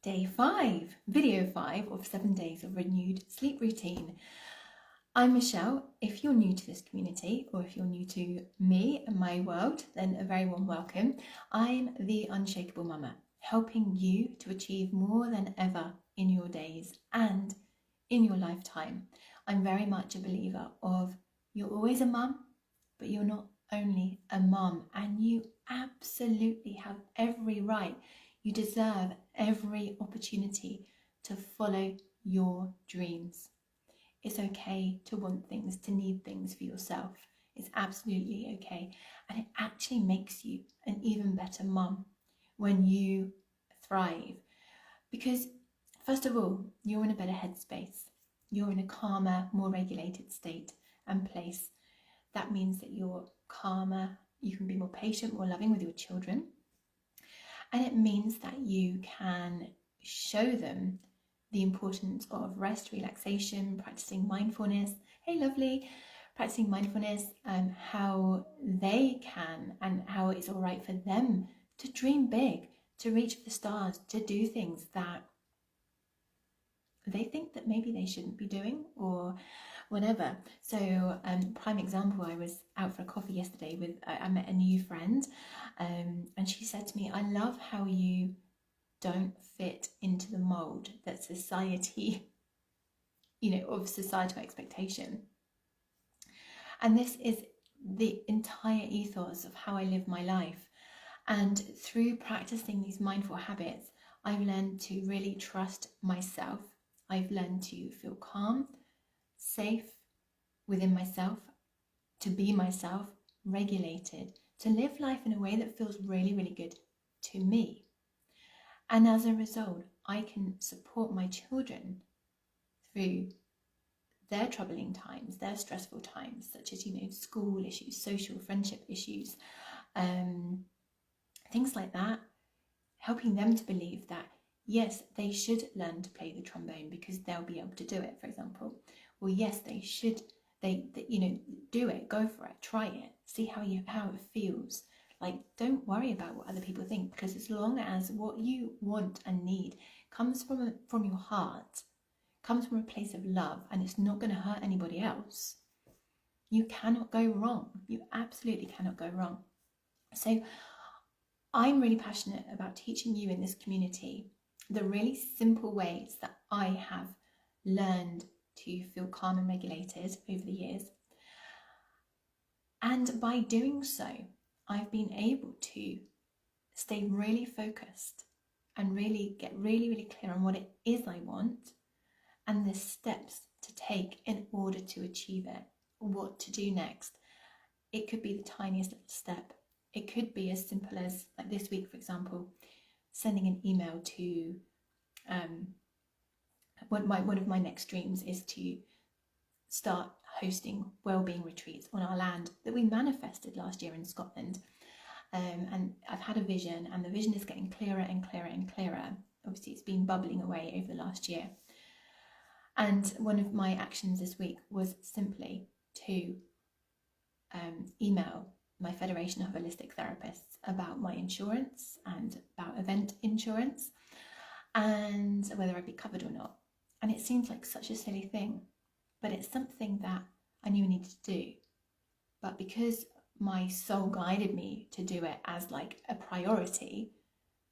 Day 5, video 5 of 7 days of renewed sleep routine. I'm Michelle. If you're new to this community, or if you're new to me and my world, then a very warm welcome. I'm the Unshakable Mama, helping you to achieve more than ever in your days and in your lifetime. I'm very much a believer of you're always a mum, but you're not only a mum, and you absolutely have every right. You deserve every opportunity to follow your dreams. It's okay to want things, to need things for yourself. It's absolutely okay. And it actually makes you an even better mum when you thrive. Because first of all, you're in a better headspace. You're in a calmer, more regulated state and place. That means that you're calmer, you can be more patient, more loving with your children. And it means that you can show them the importance of rest, relaxation, practicing mindfulness. Hey, lovely. Practicing mindfulness, how they can and how it's all right for them to dream big, to reach for the stars, to do things that they think that maybe they shouldn't be doing or whatever. So prime example, I was out for a coffee yesterday with, I met a new friend, and she said to me, I love how you don't fit into the mold that society, of societal expectation. And this is the entire ethos of how I live my life. And through practicing these mindful habits, I've learned to really trust myself. I've learned to feel calm, safe within myself, to be myself, regulated, to live life in a way that feels really, really good to me. And as a result, I can support my children through their troubling times, their stressful times, such as, school issues, social friendship issues, things like that, helping them to believe that yes, they should learn to play the trombone because they'll be able to do it, for example. Or yes, they should, do it, go for it, try it, see how it feels. Like, don't worry about what other people think, because as long as what you want and need comes from your heart, comes from a place of love, and it's not going to hurt anybody else, you cannot go wrong. You absolutely cannot go wrong. So I'm really passionate about teaching you in this community the really simple ways that I have learned to feel calm and regulated over the years. And by doing so, I've been able to stay really focused and really get really, really clear on what it is I want and the steps to take in order to achieve it, what to do next. It could be the tiniest little step. It could be as simple as, like this week, for example, sending an email to one of my next dreams is to start hosting wellbeing retreats on our land that we manifested last year in Scotland. And I've had a vision, and the vision is getting clearer and clearer and clearer. Obviously, it's been bubbling away over the last year. And one of my actions this week was simply to email my Federation of Holistic Therapists about my insurance and about event insurance and whether I'd be covered or not. And it seems like such a silly thing, but it's something that I knew I needed to do. But because my soul guided me to do it as like a priority,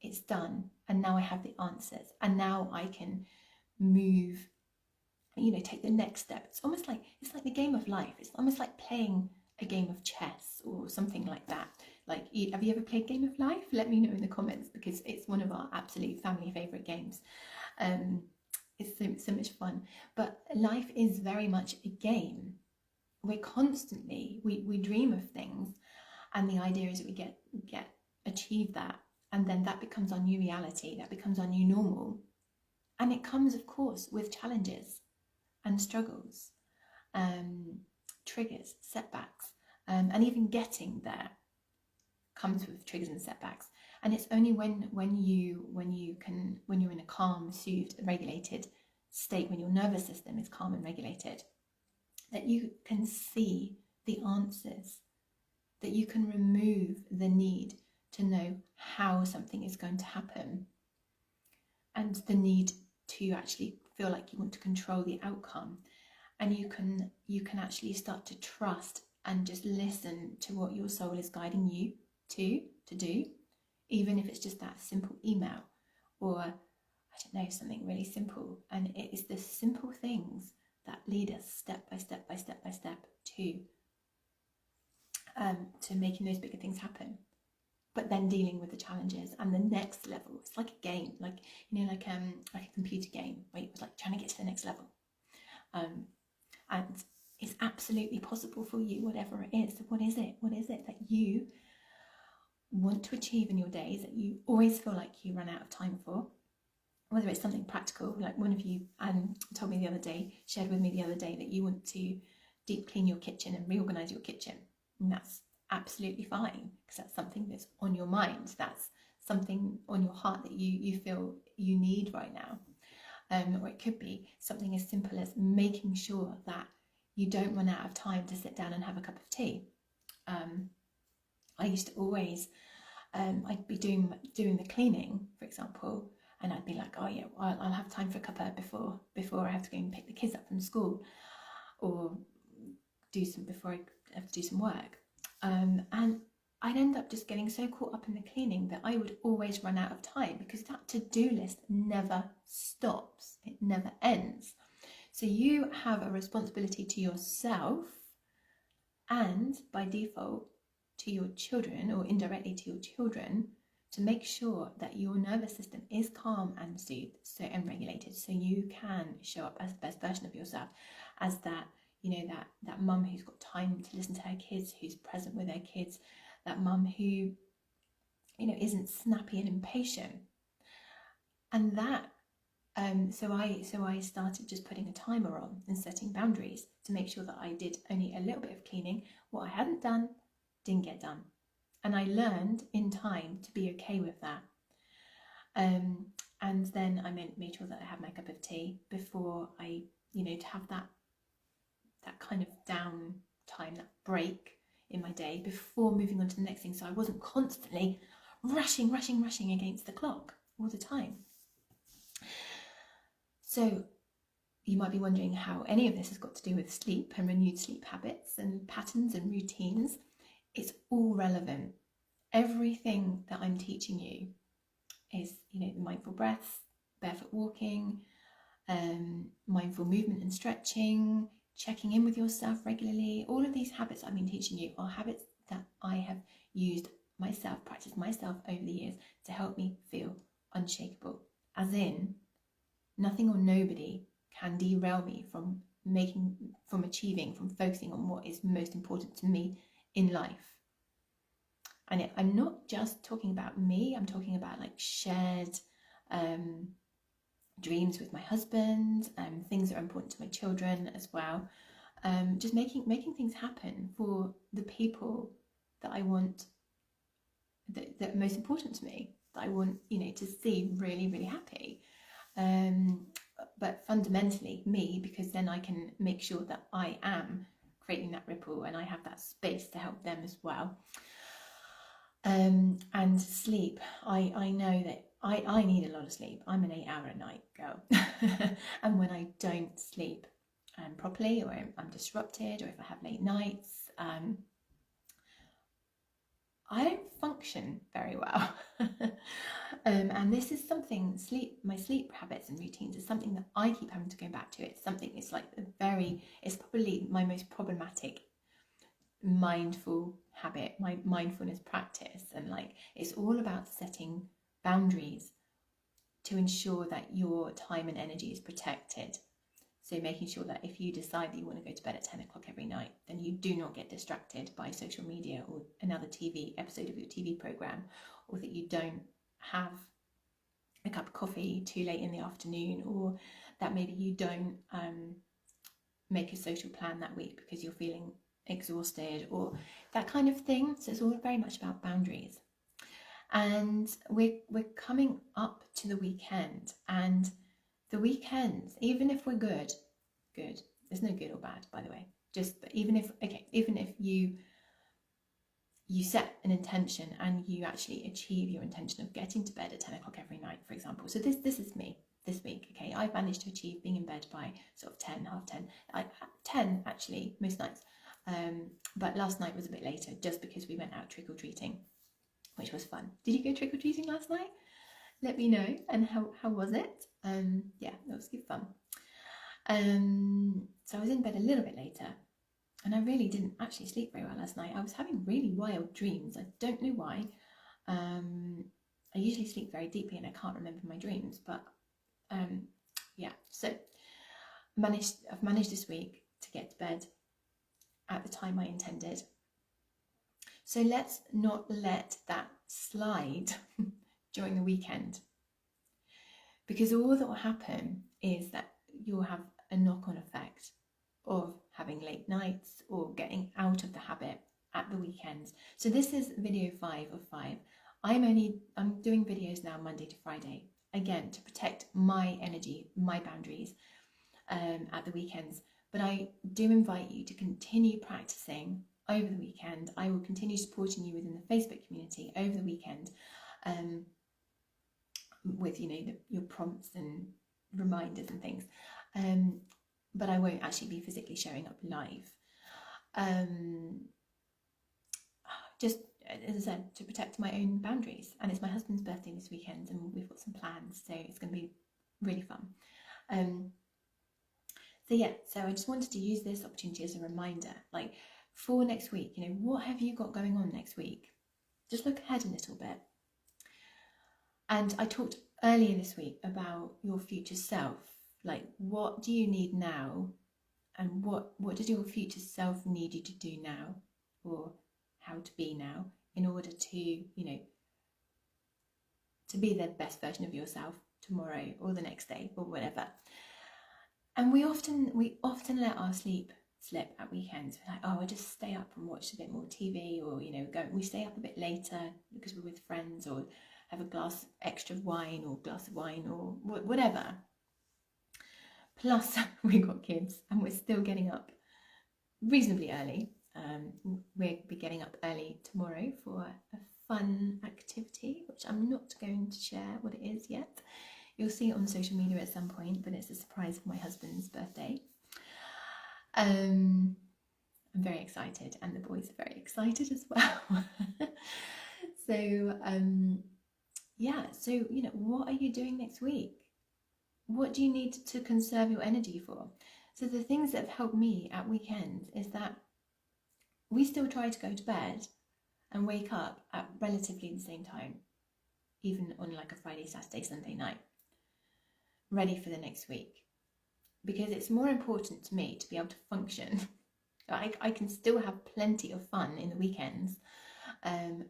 it's done. And now I have the answers. And now I can move, take the next step. It's like the game of life. It's almost like playing a game of chess or something like that. Like, have you ever played Game of Life? Let me know in the comments, because it's one of our absolute family favourite games. It's so much fun. But life is very much a game. We're constantly, we dream of things, and the idea is that we achieve that, and then that becomes our new reality, that becomes our new normal. And it comes, of course, with challenges and struggles, triggers, setbacks, and even getting there comes with triggers and setbacks. And it's only when you're in a calm, soothed, regulated state, when your nervous system is calm and regulated, that you can see the answers, that you can remove the need to know how something is going to happen. and the need to actually feel like you want to control the outcome. And you can actually start to trust and just listen to what your soul is guiding you to do, even if it's just that simple email, or I don't know, something really simple. And it is the simple things that lead us step by step by step by step to making those bigger things happen. But then dealing with the challenges and the next level. It's like a game, like a computer game where you're like trying to get to the next level. And it's absolutely possible for you, whatever it is. What is it? What is it that you want to achieve in your days that you always feel like you run out of time for? Whether it's something practical, like one of you told me the other day, shared with me the other day, that you want to deep clean your kitchen and reorganize your kitchen. And that's absolutely fine, because that's something that's on your mind. That's something on your heart that you feel you need right now. Or it could be something as simple as making sure that you don't run out of time to sit down and have a cup of tea. I used to always, I'd be doing the cleaning, for example, and I'd be like, oh yeah, I'll have time for a cuppa before I have to go and pick the kids up from school, or before I have to do some work. And I'd end up just getting so caught up in the cleaning that I would always run out of time, because that to-do list never stops. It never ends. So you have a responsibility to yourself, and by default to your children, or indirectly to your children, to make sure that your nervous system is calm and soothed and regulated, so you can show up as the best version of yourself, as that, that mum who's got time to listen to her kids, who's present with her kids, that mum who, isn't snappy and impatient. And that, so I started just putting a timer on and setting boundaries to make sure that I did only a little bit of cleaning. What I hadn't done, didn't get done. And I learned in time to be okay with that. And then I made sure that I had my cup of tea before I, to have that kind of down time, that break in my day before moving on to the next thing. So I wasn't constantly rushing against the clock all the time. So you might be wondering how any of this has got to do with sleep and renewed sleep habits and patterns and routines. It's all relevant. Everything that I'm teaching you is, the mindful breaths, barefoot walking, mindful movement and stretching, checking in with yourself regularly. All of these habits I've been teaching you are habits that I have used myself, practiced myself over the years to help me feel unshakable. As in, nothing or nobody can derail me from achieving, from focusing on what is most important to me in life. And I'm not just talking about me, I'm talking about like shared dreams with my husband, things that are important to my children as well. Just making things happen for the people that I want, that are most important to me, that I want, to see really, really happy. But fundamentally me, because then I can make sure that I am creating that ripple and I have that space to help them as well. And sleep, I know that I need a lot of sleep. I'm an 8-hour a night girl. And when I don't sleep properly, or I'm disrupted, or if I have late nights, I don't function very well. And this is something, my sleep habits and routines is something that I keep having to go back to. It's probably my most problematic mindful habit, my mindfulness practice. And it's all about setting boundaries to ensure that your time and energy is protected. So making sure that if you decide that you want to go to bed at 10 o'clock every night, then you do not get distracted by social media or another TV episode of your TV program, or that you don't have a cup of coffee too late in the afternoon, or that maybe you don't make a social plan that week because you're feeling exhausted, or that kind of thing. So it's all very much about boundaries. And we're coming up to the weekend, and the weekends, even if we're good, there's no good or bad, by the way, even if you you set an intention and you actually achieve your intention of getting to bed at 10 o'clock every night, for example. So this is me this week, okay? I've managed to achieve being in bed by sort of 10, half 10, 10 actually, most nights. But last night was a bit later just because we went out trick-or-treating, which was fun. Did you go trick-or-treating last night? Let me know. And how was it? Yeah, that was good fun. So I was in bed a little bit later, and I really didn't actually sleep very well last night. I was having really wild dreams. I don't know why. I usually sleep very deeply and I can't remember my dreams, but yeah, so I've managed this week to get to bed at the time I intended. So let's not let that slide during the weekend, because all that will happen is that you'll have a knock-on effect of having late nights or getting out of the habit at the weekends. So this is video 5 of 5. I'm doing videos now Monday to Friday, again, to protect my energy, my boundaries at the weekends. But I do invite you to continue practicing over the weekend. I will continue supporting you within the Facebook community over the weekend with, your prompts and reminders and things. But I won't actually be physically showing up live. Just, as I said, to protect my own boundaries. And it's my husband's birthday this weekend and we've got some plans, so it's going to be really fun. So I just wanted to use this opportunity as a reminder, like for next week, what have you got going on next week? Just look ahead a little bit. And I talked earlier this week about your future self. Like, what do you need now? And what does your future self need you to do now? Or how to be now in order to, to be the best version of yourself tomorrow or the next day or whatever. And we often let our sleep slip at weekends. We're like, oh, I'll just stay up and watch a bit more TV, or, we stay up a bit later because we're with friends, or have a glass extra wine or glass of wine or whatever. Plus, we've got kids and we're still getting up reasonably early. We'll be getting up early tomorrow for a fun activity, which I'm not going to share what it is yet. You'll see it on social media at some point, but it's a surprise for my husband's birthday. I'm very excited, and the boys are very excited as well. So, what are you doing next week? What do you need to conserve your energy for? So the things that have helped me at weekends is that we still try to go to bed and wake up at relatively the same time, even on like a Friday, Saturday, Sunday night, ready for the next week. Because it's more important to me to be able to function. I can still have plenty of fun in the weekends.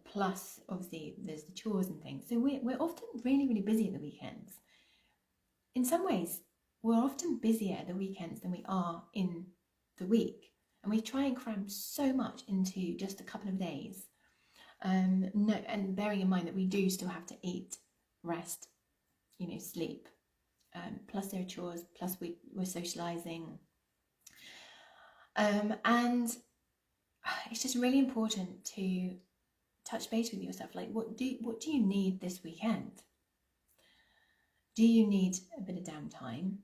Plus, obviously, there's the chores and things. So we're often really, really busy at the weekends. In some ways, we're often busier at the weekends than we are in the week. And we try and cram so much into just a couple of days. And bearing in mind that we do still have to eat, rest, sleep. Plus there are chores, plus we're socialising. And it's just really important to touch base with yourself. Like, what do you need this weekend? Do you need a bit of downtime?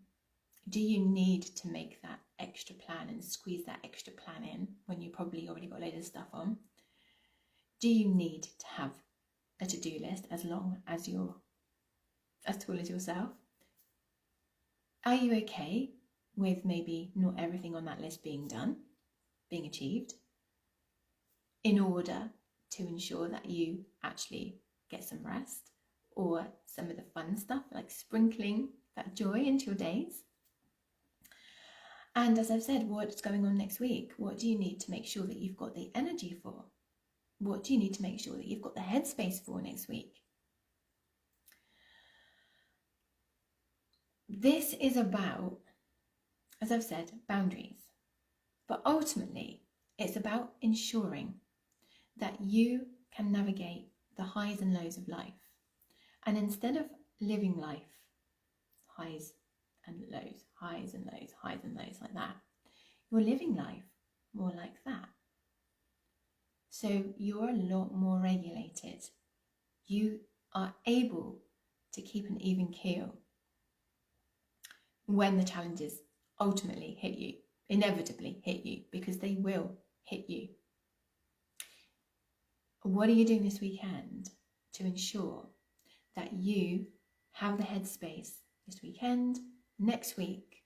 Do you need to make that extra plan and squeeze that extra plan in when you probably already got a load of stuff on? Do you need to have a to-do list as tall as yourself? Are you okay with maybe not everything on that list being done, being achieved, in order to ensure that you actually get some rest, or some of the fun stuff, like sprinkling that joy into your days? And as I've said, what's going on next week? What do you need to make sure that you've got the energy for? What do you need to make sure that you've got the headspace for next week? This is about, as I've said, boundaries. But ultimately, it's about ensuring that you can navigate the highs and lows of life. And instead of living life, highs and lows, highs and lows, highs and lows like that, you're living life more like that. So you're a lot more regulated. You are able to keep an even keel when the challenges ultimately hit you, inevitably hit you, because they will hit you. What are you doing this weekend to ensure that you have the headspace this weekend, next week,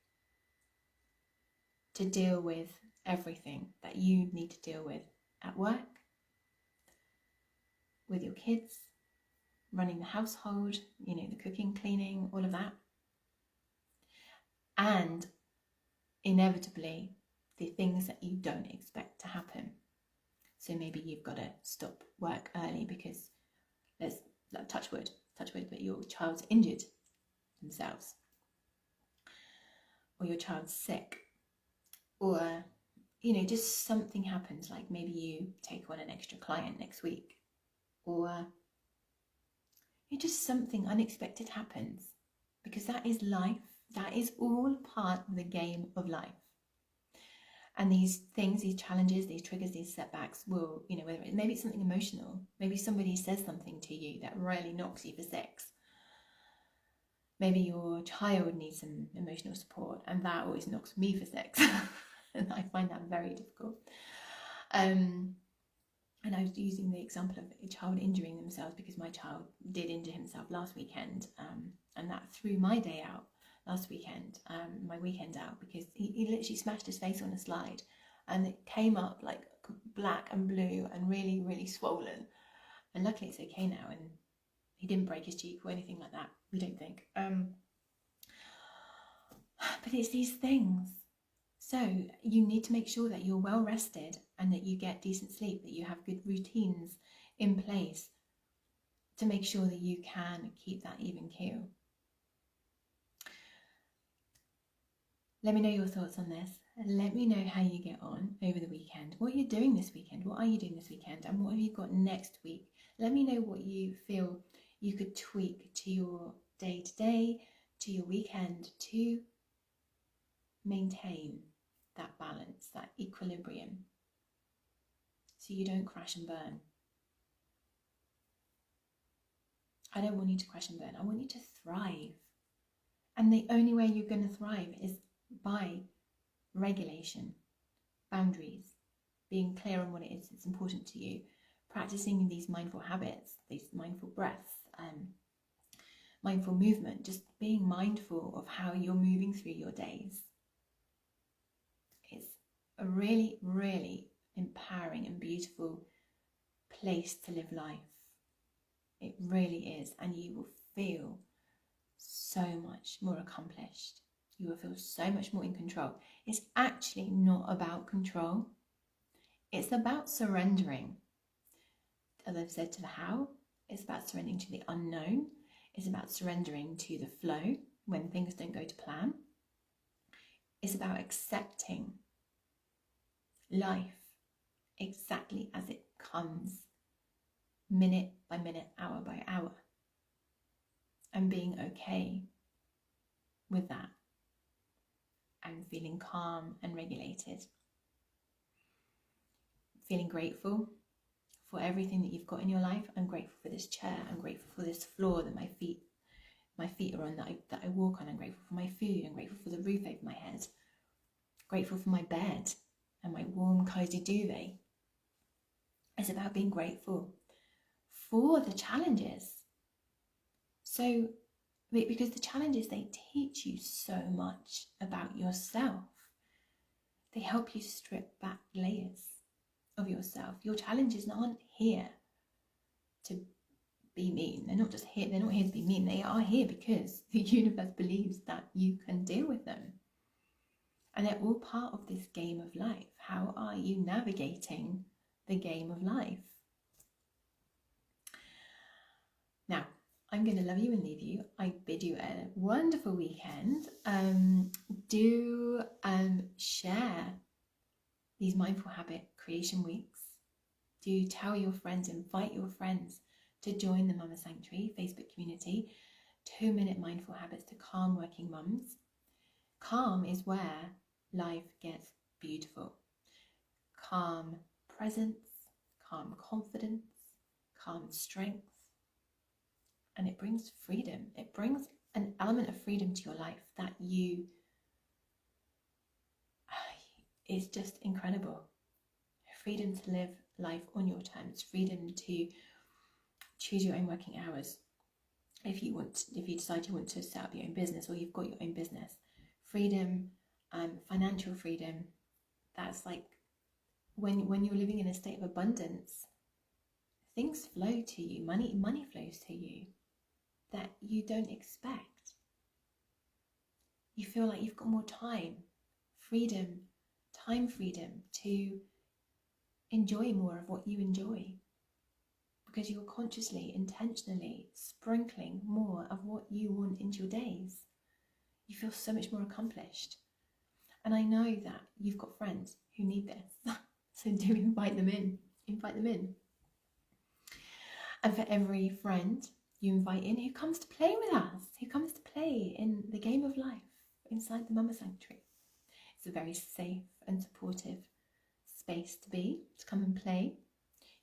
to deal with everything that you need to deal with at work, with your kids, running the household, the cooking, cleaning, all of that. And inevitably, the things that you don't expect to happen. So maybe you've got to stop work early because let's touch wood, but your child's injured themselves, or your child's sick, or just something happens, like maybe you take on an extra client next week, or just something unexpected happens, because that is life. That is all part of the game of life. And these things, these challenges, these triggers, these setbacks will, whether maybe it's something emotional, maybe somebody says something to you that really knocks you for six. Maybe your child needs some emotional support, and that always knocks me for six. And I find that very difficult. And I was using the example of a child injuring themselves because my child did injure himself last weekend, and that threw my day out last weekend, my weekend out, because he literally smashed his face on a slide, and it came up like black and blue and really, really swollen. And luckily it's okay now, and he didn't break his cheek or anything like that, we don't think. But it's these things. So you need to make sure that you're well rested and that you get decent sleep, that you have good routines in place to make sure that you can keep that even keel. Let me know your thoughts on this, and let me know how you get on over the weekend. What you're doing this weekend, what are you doing this weekend, and what have you got next week? Let me know what you feel you could tweak to your day-to-day, to your weekend, to maintain that balance, that equilibrium, so you don't crash and burn. I don't want you to crash and burn. I want you to thrive. And the only way you're going to thrive is by regulation, boundaries, being clear on what it is that's important to you, practicing these mindful habits, these mindful breaths, mindful movement, just being mindful of how you're moving through your days. It's a really, really empowering and beautiful place to live life. It really is, and you will feel so much more accomplished. You will feel so much more in control. It's actually not about control. It's about surrendering. As I've said, to the how. It's about surrendering to the unknown. It's about surrendering to the flow when things don't go to plan. It's about accepting life exactly as it comes, minute by minute, hour by hour, and being okay with that, and feeling calm and regulated, feeling grateful for everything that you've got in your life. I'm grateful for this chair. I'm grateful for this floor that my feet are on, that I walk on. I'm grateful for my food. I'm grateful for the roof over my head. Grateful for my bed and my warm, cozy duvet. It's about being grateful for the challenges. So, because the challenges, they teach you so much about yourself. They help you strip back layers of yourself. Your challenges aren't here to be mean. They're not here to be mean. They are here because the universe believes that you can deal with them. And they're all part of this game of life. How are you navigating the game of life? Now, I'm going to love you and leave you. I bid you a wonderful weekend. Do share these mindful habit creation weeks. Do tell your friends, invite your friends to join the Mama Sanctuary Facebook community. 2-minute mindful habits to calm working mums. Calm is where life gets beautiful. Calm presence, calm confidence, calm strength, and it brings freedom. It brings an element of freedom to your life that is just incredible. Freedom to live life on your terms, freedom to choose your own working hours. If you decide you want to set up your own business, or you've got your own business, freedom, financial freedom. That's like when you're living in a state of abundance, things flow to you. Money flows to you that you don't expect. You feel like you've got more time freedom to enjoy more of what you enjoy, because you're consciously, intentionally sprinkling more of what you want into your days. You feel so much more accomplished. And I know that you've got friends who need this. So do invite them in. And for every friend you invite in who comes to play with us, who comes to play in the game of life inside the Mama Sanctuary, it's a very safe and supportive space to come and play.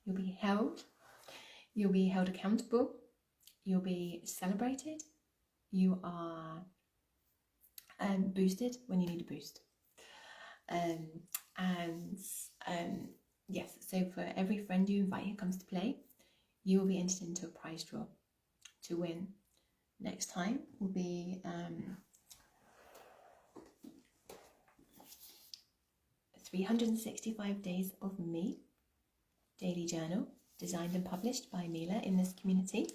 You'll be held accountable, you'll be celebrated, you are boosted when you need a boost. Yes, so for every friend you invite who comes to play, you will be entered into a prize draw to win. Next time will be 365 Days of Me daily journal, designed and published by Mila in this community.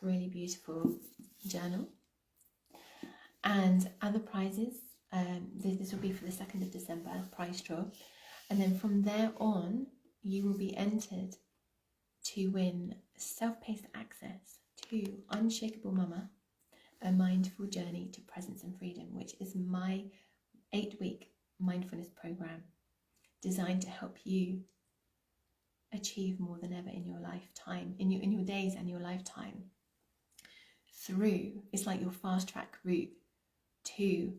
Really beautiful journal. And other prizes, this will be for the 2nd of December prize draw. And then from there on, you will be entered to win self-paced access to Unshakeable Mama, a mindful journey to presence and freedom, which is my 8-week mindfulness program designed to help you achieve more than ever in your lifetime, in your days and your lifetime. It's like your fast track route to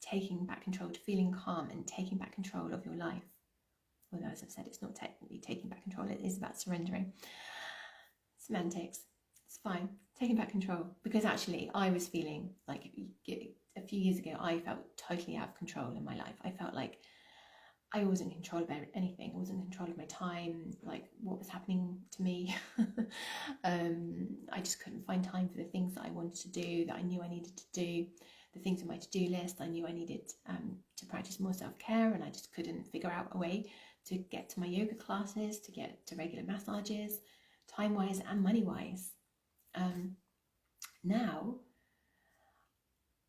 taking back control, to feeling calm and taking back control of your life. Although, as I've said, it's not technically taking back control, it is about surrendering. Semantics, it's fine. Taking back control, because actually I was feeling like a few years ago, I felt totally out of control in my life. I felt like I wasn't in control of anything. I wasn't in control of my time, like what was happening to me. I just couldn't find time for the things that I wanted to do, that I knew I needed to do. The things on my to-do list, I knew I needed to practice more self-care, and I just couldn't figure out a way to get to my yoga classes, to get to regular massages, time-wise and money-wise. Now,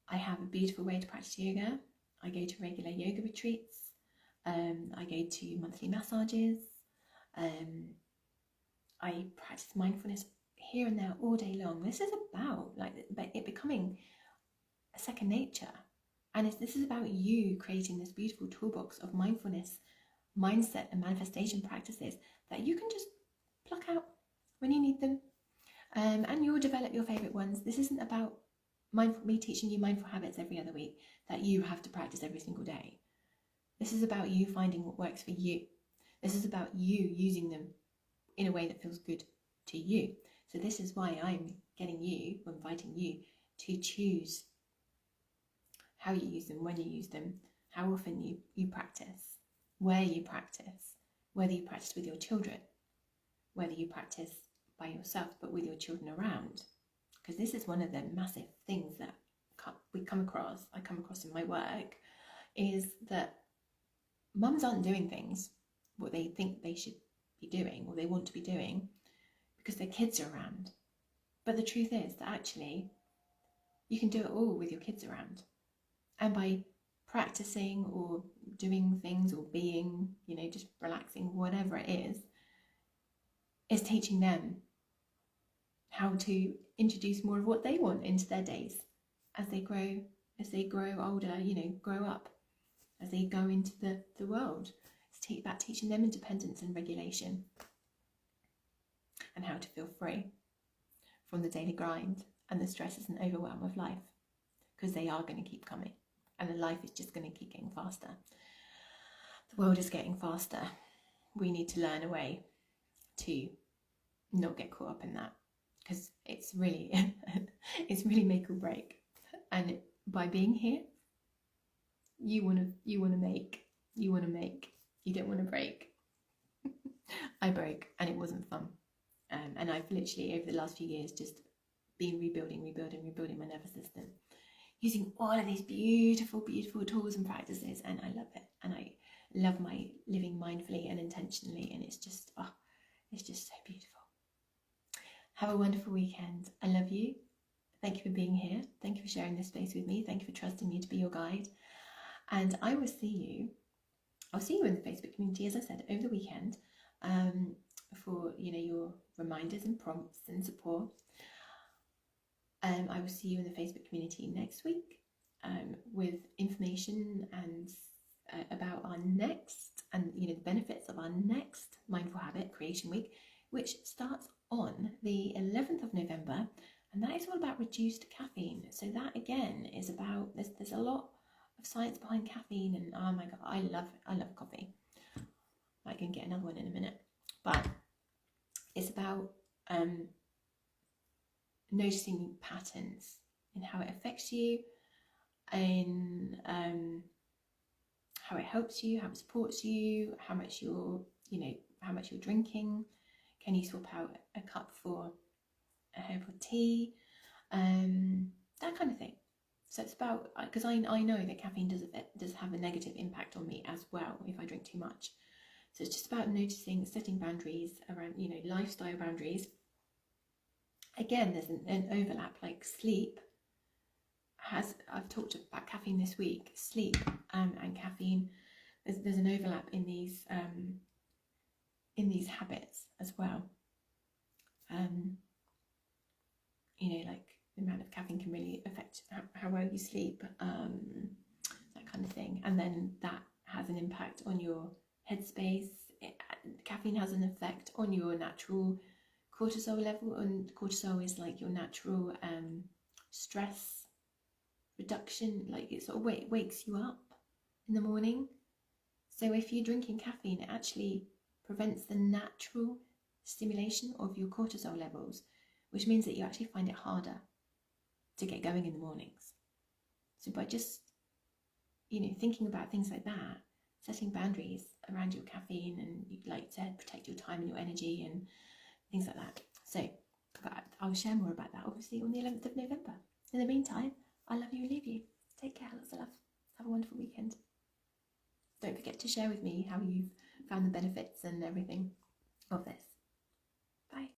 I have a beautiful way to practice yoga. I go to regular yoga retreats. I go to monthly massages. I practice mindfulness here and there all day long. This is about it becoming a second nature, and this is about you creating this beautiful toolbox of mindfulness, mindset and manifestation practices that you can just pluck out when you need them, and you'll develop your favorite ones. This isn't about me teaching you mindful habits every other week that you have to practice every single day. This is about you finding what works for you. This is about you using them in a way that feels good to you. So this is why I'm inviting you to choose how you use them, when you use them, how often you practice, where you practice, whether you practice with your children, whether you practice by yourself but with your children around. Because this is one of the massive things that I come across in my work, is that mums aren't doing things what they think they should be doing or they want to be doing because their kids are around. But the truth is that actually you can do it all with your kids around. And by practicing or doing things or being, just relaxing, whatever it is teaching them how to introduce more of what they want into their days as they grow older, grow up, as they go into the world. It's about teaching them independence and regulation and how to feel free from the daily grind and the stresses and overwhelm of life, because they are going to keep coming. And the life is just going to keep getting faster. The world is getting faster. we need to learn a way to not get caught up in that, because it's really it's really make or break. And by being here, you want to make, you don't want to break. I broke and it wasn't fun. And I've literally over the last few years just been rebuilding my nervous system using all of these beautiful tools and practices, and I love it. And I love my living mindfully and intentionally, and it's just so beautiful. Have a wonderful weekend. I love you. Thank you for being here. Thank you for sharing this space with me. Thank you for trusting me to be your guide. And I will see you. I'll see you in the Facebook community, as I said, over the weekend, for your reminders and prompts and support. I will see you in the Facebook community next week with information and about our next, and the benefits of our next Mindful Habit Creation Week, which starts on the 11th of November, and that is all about reduced caffeine. So that again is about, there's a lot of science behind caffeine, and oh my god, I love coffee. I can get another one in a minute, but it's about noticing patterns in how it affects you, in how it helps you, how it supports you, how much you're drinking. Can you swap out a cup for a herbal tea? That kind of thing. So it's about, because I know that caffeine does have a negative impact on me as well if I drink too much. So it's just about noticing, setting boundaries around, lifestyle boundaries. Again, there's an overlap, like sleep I've talked about caffeine this week, sleep and caffeine. There's an overlap in these habits as well. Like the amount of caffeine can really affect how well you sleep, that kind of thing. And then that has an impact on your headspace. Caffeine has an effect on your natural cortisol level, and cortisol is like your natural stress reduction, like it sort of wakes you up in the morning. So if you're drinking caffeine, it actually prevents the natural stimulation of your cortisol levels, which means that you actually find it harder to get going in the mornings. So by just thinking about things like that, setting boundaries around your caffeine, and like I said, protect your time and your energy and things like that. So I'll share more about that obviously on the 11th of November. In the meantime, I love you and leave you. Take care, lots of love. Have a wonderful weekend. Don't forget to share with me how you've found the benefits and everything of this.